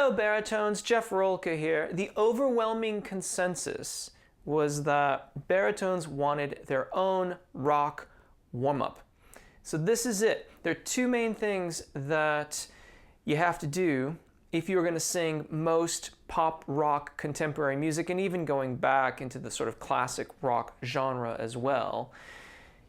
Hello, baritones. Jeff Rolke here. The overwhelming consensus was that baritones wanted their own rock warm-up. So this is it. There are two main things that you have to do if you're going to sing most pop rock contemporary music, and even going back into the sort of classic rock genre as well.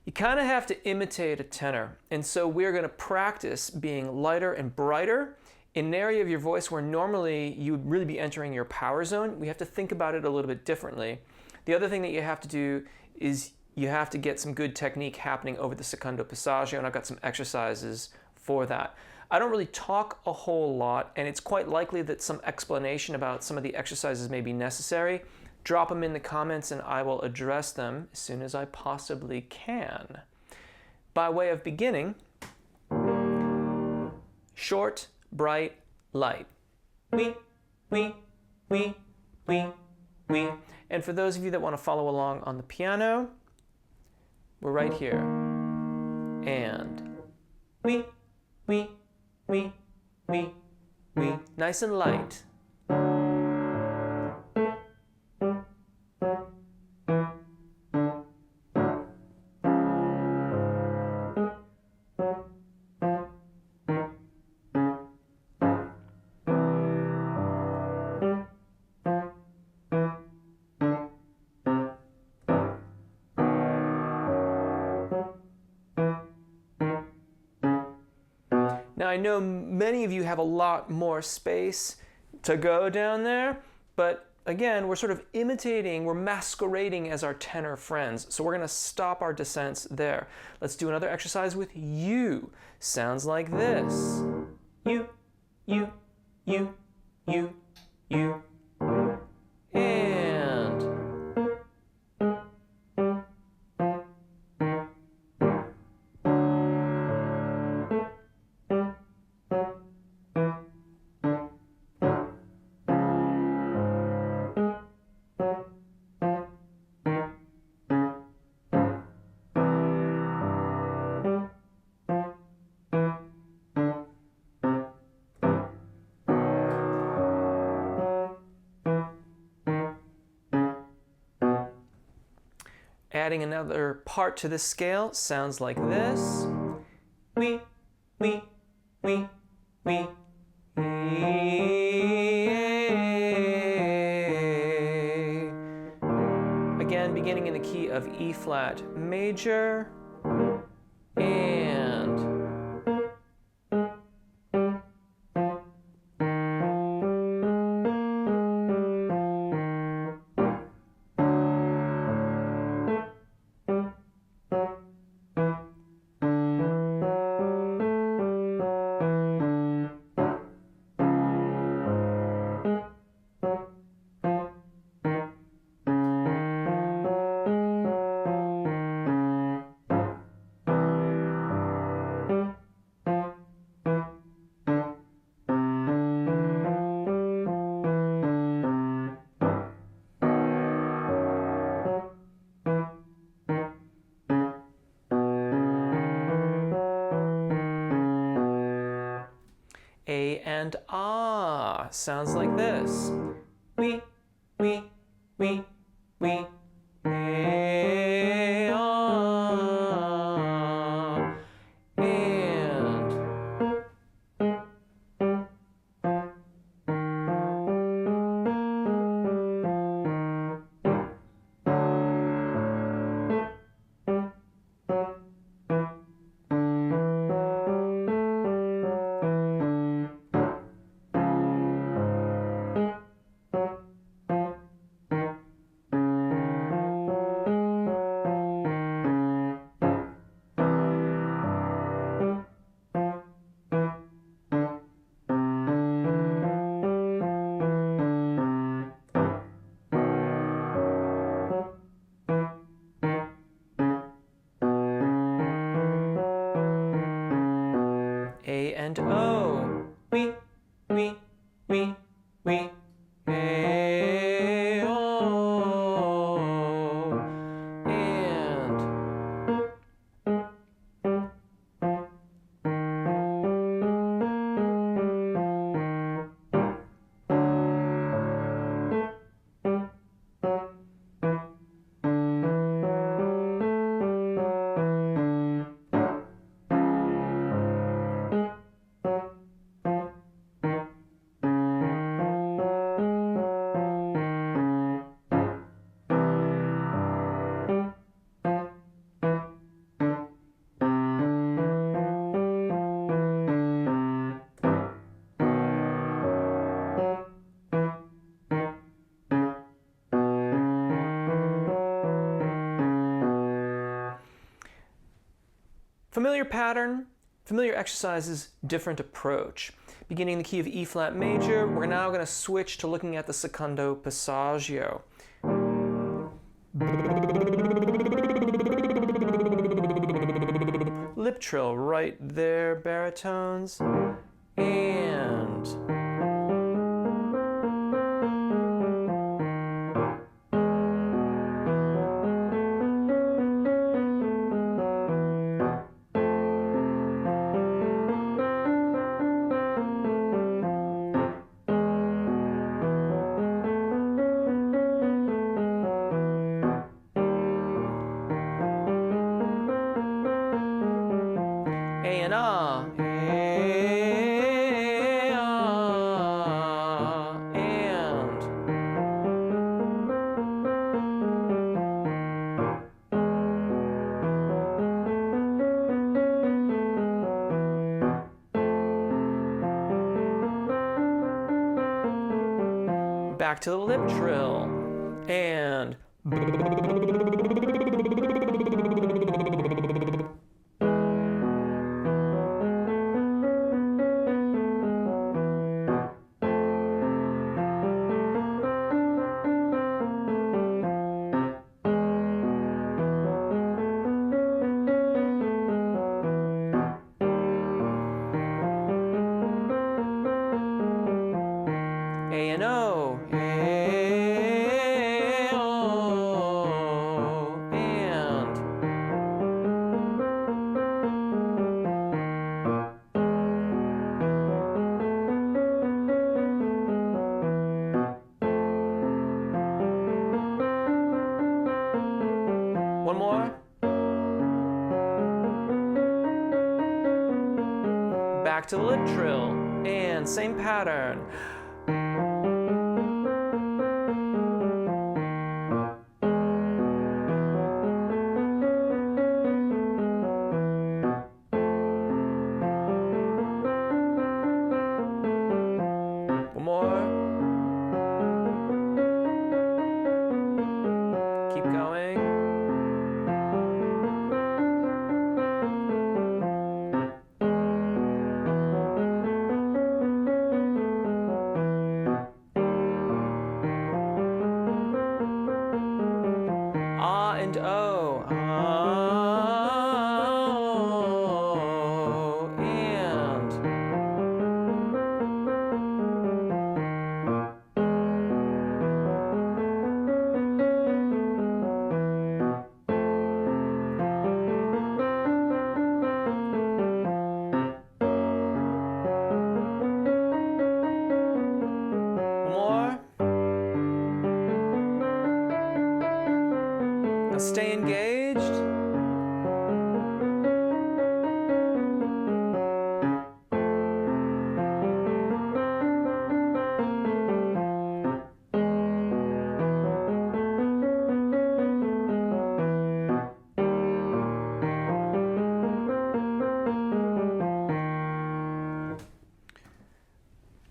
You kind of have to imitate a tenor. And so we're going to practice being lighter and brighter in an area of your voice where normally you would really be entering your power zone. We have to think about it a little bit differently. The other thing that you have to do is you have to get some good technique happening over the Secondo PassaggIo, and I've got some exercises for that. I don't really talk a whole lot, and it's quite likely that some explanation about some of the exercises may be necessary. Drop them in the comments and I will address them as soon as I possibly can. By way of beginning, short, bright, light. Wee, wee, wee, wee, wee. And for those of you that want to follow along on the piano, we're right here. And wee, wee, wee, wee, wee. Nice and light. Now I know many of you have a lot more space to go down there, but again, we're sort of imitating, we're masquerading as our tenor friends. So we're going to stop our descents there. Let's do another exercise with you. Sounds like this. You, you, you, you, you. And adding another part to the scale sounds like this. Wee, wee, wee, wee. Again, beginning in the key of E flat major. And A and ah sounds like this. Wee, wee, wee, wee. A, ah. And A and O. Wee, wee, wee, wee. A, O. And Familiar pattern, familiar exercises, different approach. Beginning the key of E flat major, we're now going to switch to looking at the secondo passaggio. Lip trill right there, baritones. And and ah, and back to the lip trill, and A and O, A, O, and one more. Back to the lip trill, and same pattern. One more. Keep going. Ah and O. Ah, and more. Now stay engaged.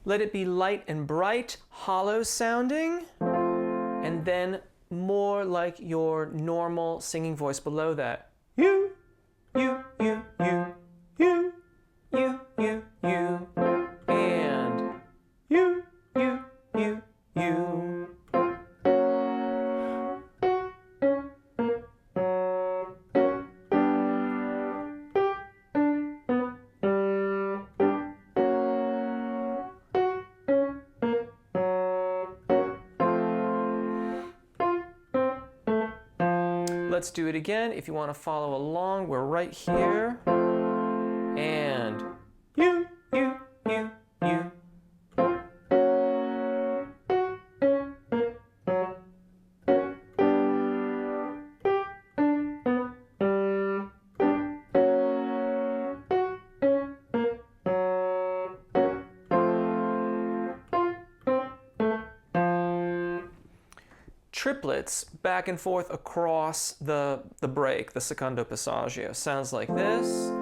Let it be light and bright, hollow sounding, and then more like your normal singing voice below that. You, you, you, you, you, you, you, you, and you, you, you, you. Let's do it again. If you want to follow along, we're right here. And you, you, you, you. Triplets back and forth across the break, the secondo passaggio. Sounds like this.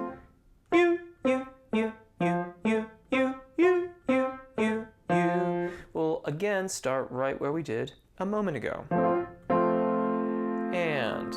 You, you, you, you, you, you, you, you, you, you. We'll again start right where we did a moment ago. And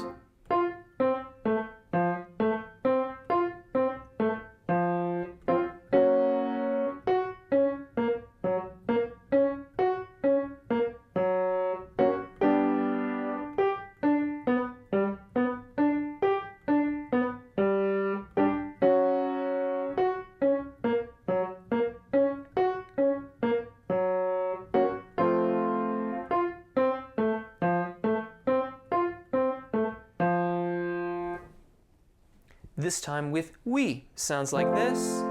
this time with we. Sounds like this.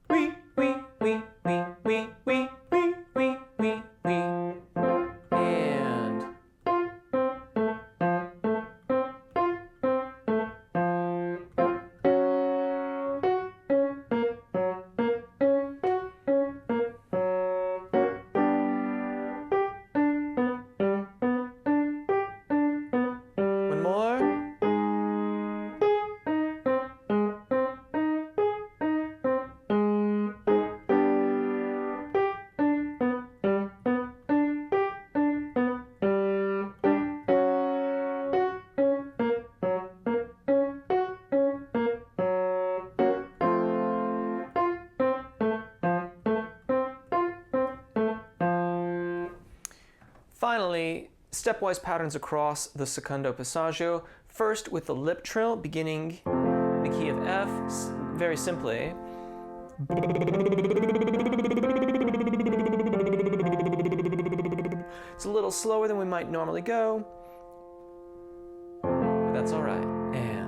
We, we, we, we, we, we, we, we, we, we. And one more. Finally, stepwise patterns across the Secondo Passaggio. First with the lip trill, beginning in the key of F, very simply. It's a little slower than we might normally go, but that's all right. And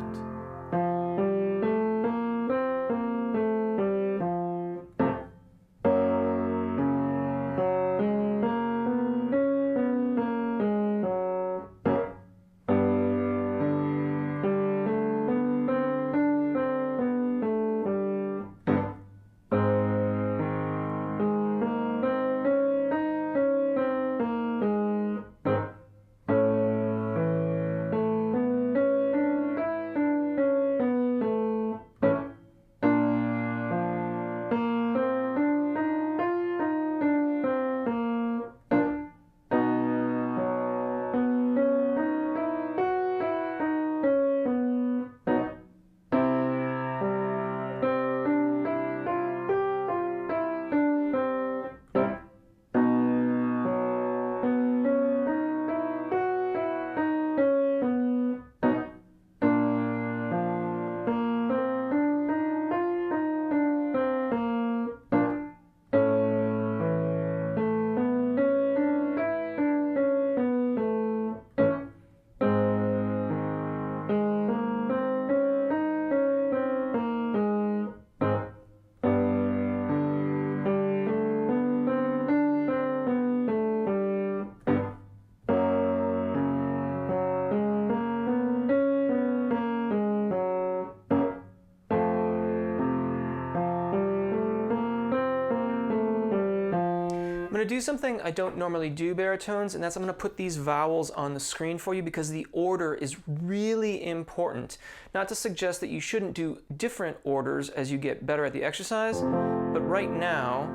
I'm going to do something I don't normally do baritones, and that's I'm going to put these vowels on the screen for you because the order is really important. Not to suggest that you shouldn't do different orders as you get better at the exercise, but right now,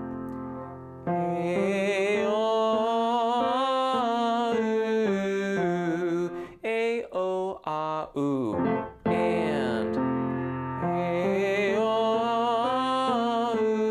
A, O, A, U, and A, O, U.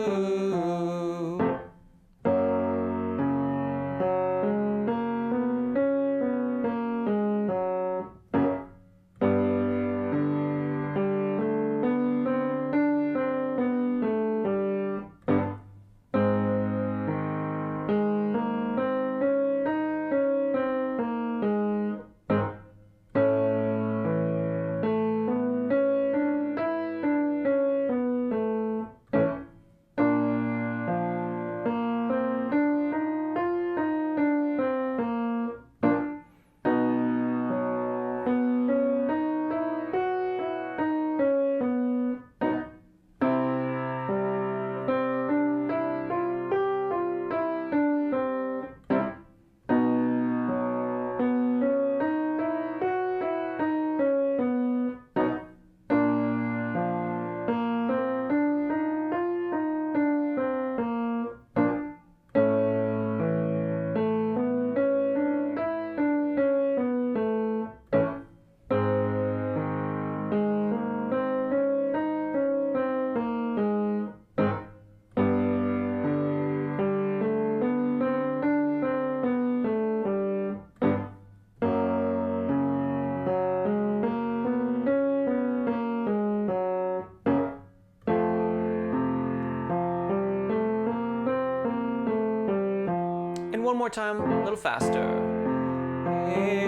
And one more time, a little faster. And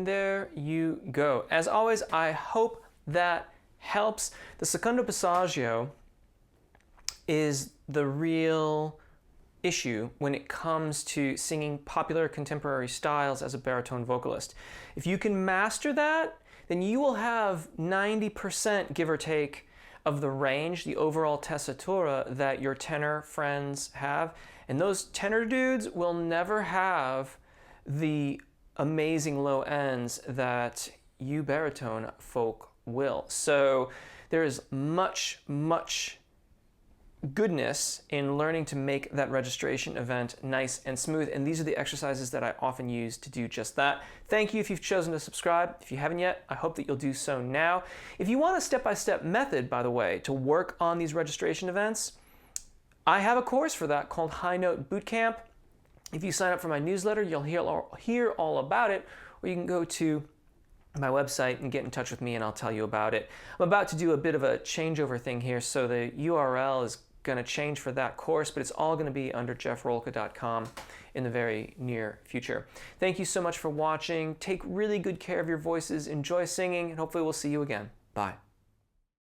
and there you go. As always, I hope that helps. The Secondo Passaggio is the real issue when it comes to singing popular contemporary styles as a baritone vocalist. If you can master that, then you will have 90%, give or take, of the range, the overall tessitura that your tenor friends have. And those tenor dudes will never have the amazing low ends that you baritone folk will. So there is much, much goodness in learning to make that registration event nice and smooth, and these are the exercises that I often use to do just that. Thank you if you've chosen to subscribe. If you haven't yet, I hope that you'll do so now. If you want a step-by-step method, by the way, to work on these registration events, I have a course for that called High Note Bootcamp. If you sign up for my newsletter, you'll hear all about it, or you can go to my website and get in touch with me and I'll tell you about it. I'm about to do a bit of a changeover thing here, so the URL is going to change for that course, but it's all going to be under jeffrolka.com in the very near future. Thank you so much for watching. Take really good care of your voices, enjoy singing, and hopefully we'll see you again. Bye.